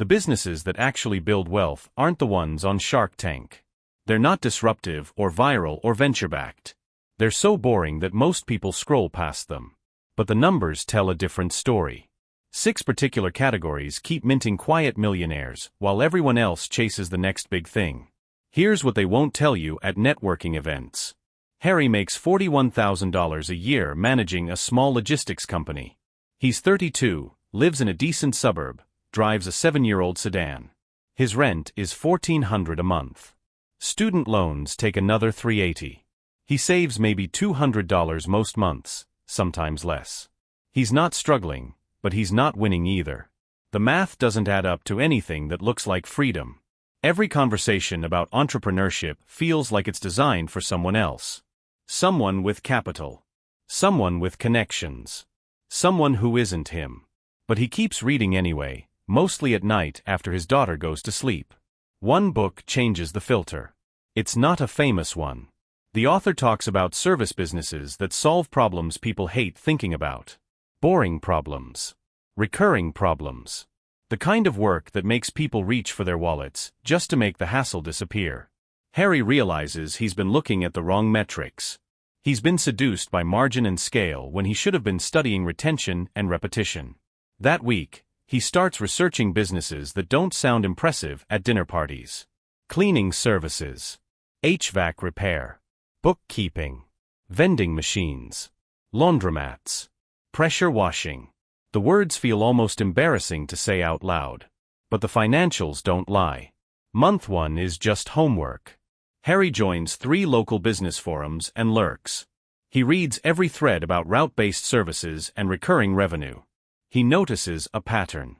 The businesses that actually build wealth aren't the ones on Shark Tank. They're not disruptive or viral or venture-backed. They're so boring that most people scroll past them. But the numbers tell a different story. 6 particular categories keep minting quiet millionaires, while everyone else chases the next big thing. Here's what they won't tell you at networking events. Harry makes $41,000 a year managing a small logistics company. He's 32, lives in a decent suburb, drives a 7-year-old sedan. His rent is $1,400 a month. Student loans take another $380. He saves maybe $200 most months, sometimes less. He's not struggling, but he's not winning either. The math doesn't add up to anything that looks like freedom. Every conversation about entrepreneurship feels like it's designed for someone else. Someone with capital. Someone with connections. Someone who isn't him. But he keeps reading anyway, mostly at night after his daughter goes to sleep. One book changes the filter. It's not a famous one. The author talks about service businesses that solve problems people hate thinking about. Boring problems. Recurring problems. The kind of work that makes people reach for their wallets just to make the hassle disappear. Harry realizes he's been looking at the wrong metrics. He's been seduced by margin and scale when he should have been studying retention and repetition. That week, he starts researching businesses that don't sound impressive at dinner parties. Cleaning services. HVAC repair. Bookkeeping. Vending machines. Laundromats. Pressure washing. The words feel almost embarrassing to say out loud. But the financials don't lie. Month 1 is just homework. Harry joins 3 local business forums and lurks. He reads every thread about route-based services and recurring revenue. He notices a pattern.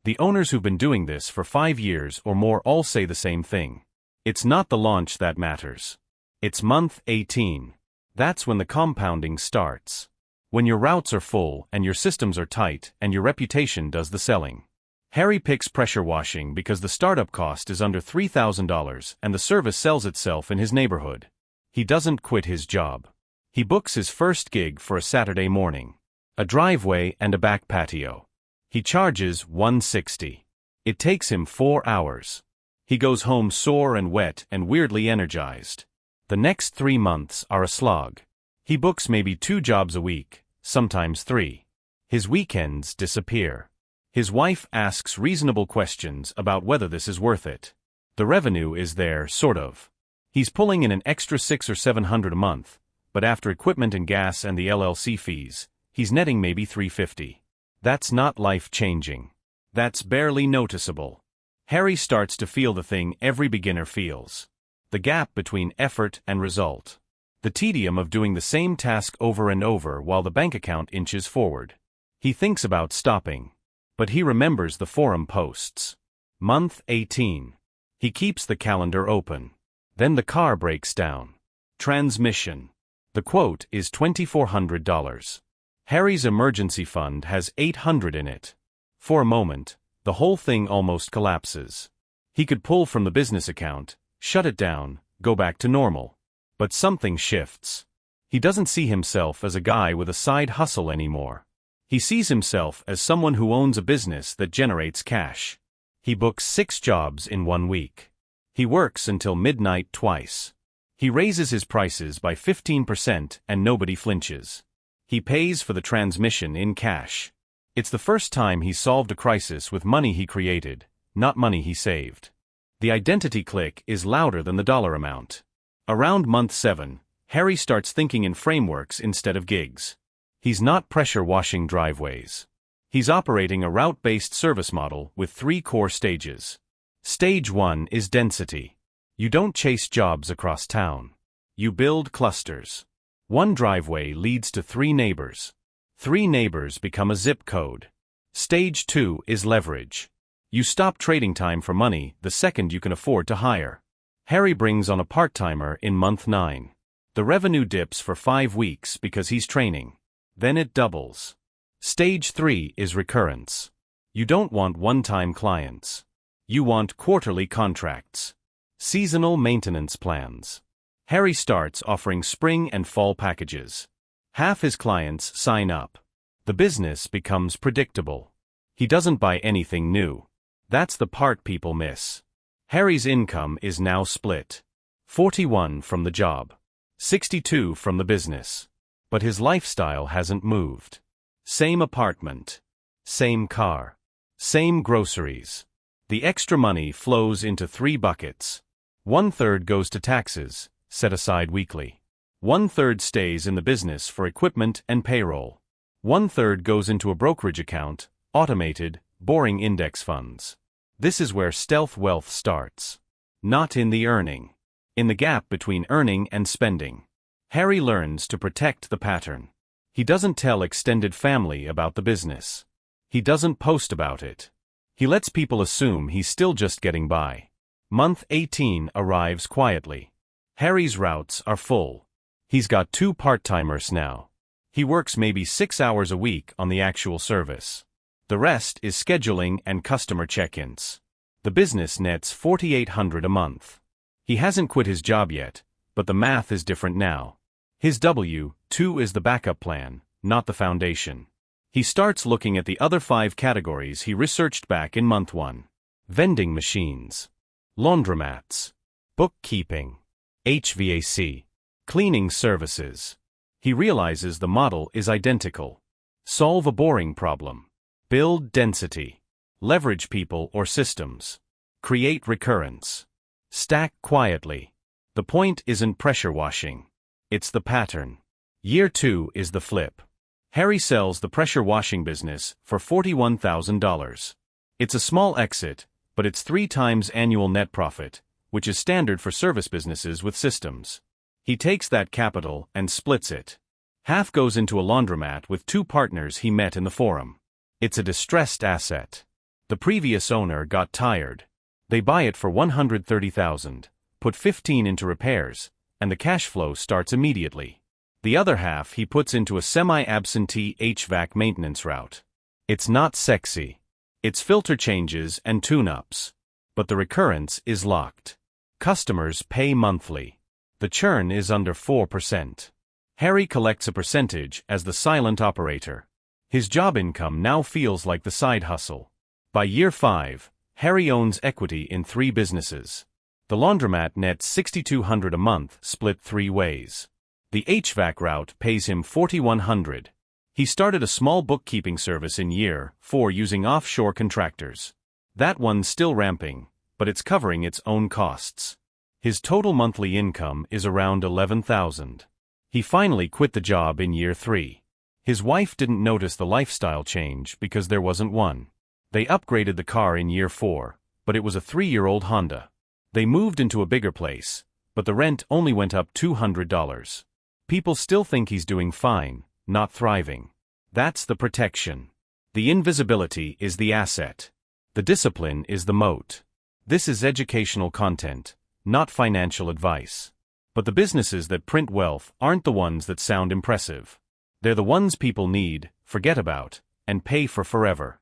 The owners who've been doing this for 5 years or more all say the same thing. It's not the launch that matters. It's month 18. That's when the compounding starts. When your routes are full and your systems are tight and your reputation does the selling. Harry picks pressure washing because the startup cost is under $3,000 and the service sells itself in his neighborhood. He doesn't quit his job. He books his first gig for a Saturday morning. A driveway and a back patio. He charges $160. It takes him 4 hours. He goes home sore and wet and weirdly energized. The next 3 months are a slog. He books maybe 2 jobs a week, sometimes 3. His weekends disappear. His wife asks reasonable questions about whether this is worth it. The revenue is there, sort of. He's pulling in an extra $600 or $700 a month, but after equipment and gas and the LLC fees, he's netting maybe $350. That's not life-changing. That's barely noticeable. Harry starts to feel the thing every beginner feels. The gap between effort and result. The tedium of doing the same task over and over while the bank account inches forward. He thinks about stopping. But he remembers the forum posts. Month 18. He keeps the calendar open. Then the car breaks down. Transmission. The quote is $2,400. Harry's emergency fund has $800 in it. For a moment, the whole thing almost collapses. He could pull from the business account, shut it down, go back to normal. But something shifts. He doesn't see himself as a guy with a side hustle anymore. He sees himself as someone who owns a business that generates cash. He books 6 jobs in 1 week. He works until midnight twice. He raises his prices by 15% and nobody flinches. He pays for the transmission in cash. It's the first time he solved a crisis with money he created, not money he saved. The identity click is louder than the dollar amount. Around month 7, Harry starts thinking in frameworks instead of gigs. He's not pressure washing driveways. He's operating a route-based service model with 3 core stages. Stage 1 is density. You don't chase jobs across town. You build clusters. 1 driveway leads to 3 neighbors. 3 neighbors become a zip code. Stage 2 is leverage. You stop trading time for money the second you can afford to hire. Harry brings on a part-timer in month 9. The revenue dips for 5 weeks because he's training. Then it doubles. Stage 3 is recurrence. You don't want one-time clients. You want quarterly contracts. Seasonal maintenance plans. Harry starts offering spring and fall packages. Half his clients sign up. The business becomes predictable. He doesn't buy anything new. That's the part people miss. Harry's income is now split. 41 from the job. 62 from the business. But his lifestyle hasn't moved. Same apartment. Same car. Same groceries. The extra money flows into 3 buckets. 1/3 goes to taxes, set aside weekly. 1/3 stays in the business for equipment and payroll. 1/3 goes into a brokerage account, automated, boring index funds. This is where stealth wealth starts. Not in the earning. In the gap between earning and spending. Harry learns to protect the pattern. He doesn't tell extended family about the business. He doesn't post about it. He lets people assume he's still just getting by. Month 18 arrives quietly. Harry's routes are full. He's got 2 part-timers now. He works maybe 6 hours a week on the actual service. The rest is scheduling and customer check-ins. The business nets $4,800 a month. He hasn't quit his job yet, but the math is different now. His W-2 is the backup plan, not the foundation. He starts looking at the other 5 categories he researched back in month 1. Vending machines. Laundromats. Bookkeeping. HVAC. Cleaning services. He realizes the model is identical. Solve a boring problem. Build density. Leverage people or systems. Create recurrence. Stack quietly. The point isn't pressure washing. It's the pattern. Year 2 is the flip. Harry sells the pressure washing business for $41,000. It's a small exit, but it's 3 times annual net profit, which is standard for service businesses with systems. He takes that capital and splits it. Half goes into a laundromat with 2 partners he met in the forum. It's a distressed asset. The previous owner got tired. They buy it for $130,000, put 15 into repairs, and the cash flow starts immediately. The other half he puts into a semi-absentee HVAC maintenance route. It's not sexy. It's filter changes and tune-ups. But the recurrence is locked. Customers pay monthly. The churn is under 4%. Harry collects a percentage as the silent operator. His job income now feels like the side hustle. By year 5, Harry owns equity in 3 businesses. The laundromat nets $6,200 a month, split 3 ways. The HVAC route pays him $4,100. He started a small bookkeeping service in year 4 using offshore contractors. That one's still ramping, but it's covering its own costs. His total monthly income is around $11,000. He finally quit the job in year 3. His wife didn't notice the lifestyle change because there wasn't one. They upgraded the car in year 4, but it was a 3-year-old Honda. They moved into a bigger place, but the rent only went up $200. People still think he's doing fine, not thriving. That's the protection. The invisibility is the asset. The discipline is the moat. This is educational content, not financial advice. But the businesses that print wealth aren't the ones that sound impressive. They're the ones people need, forget about, and pay for forever.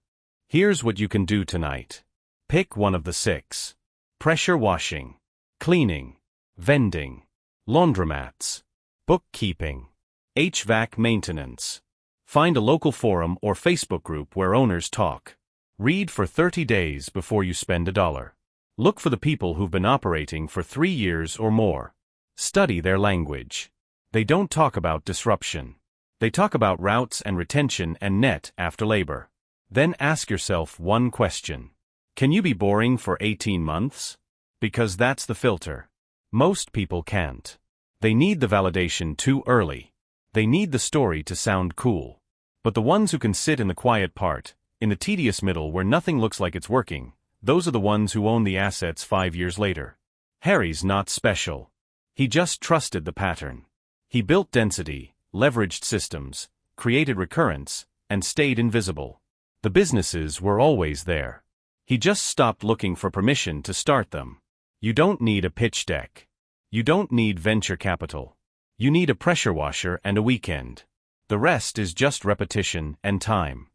Here's what you can do tonight. Pick one of the 6. Pressure washing, cleaning, vending, laundromats, bookkeeping, HVAC maintenance. Find a local forum or Facebook group where owners talk. Read for 30 days before you spend $1. Look for the people who've been operating for 3 years or more. Study their language. They don't talk about disruption. They talk about routes and retention and net after labor. Then ask yourself one question. Can you be boring for 18 months? Because that's the filter. Most people can't. They need the validation too early. They need the story to sound cool. But the ones who can sit in the quiet part, in the tedious middle where nothing looks like it's working, those are the ones who own the assets 5 years later. Harry's not special. He just trusted the pattern. He built density, leveraged systems, created recurrence, and stayed invisible. The businesses were always there. He just stopped looking for permission to start them. You don't need a pitch deck. You don't need venture capital. You need a pressure washer and a weekend. The rest is just repetition and time.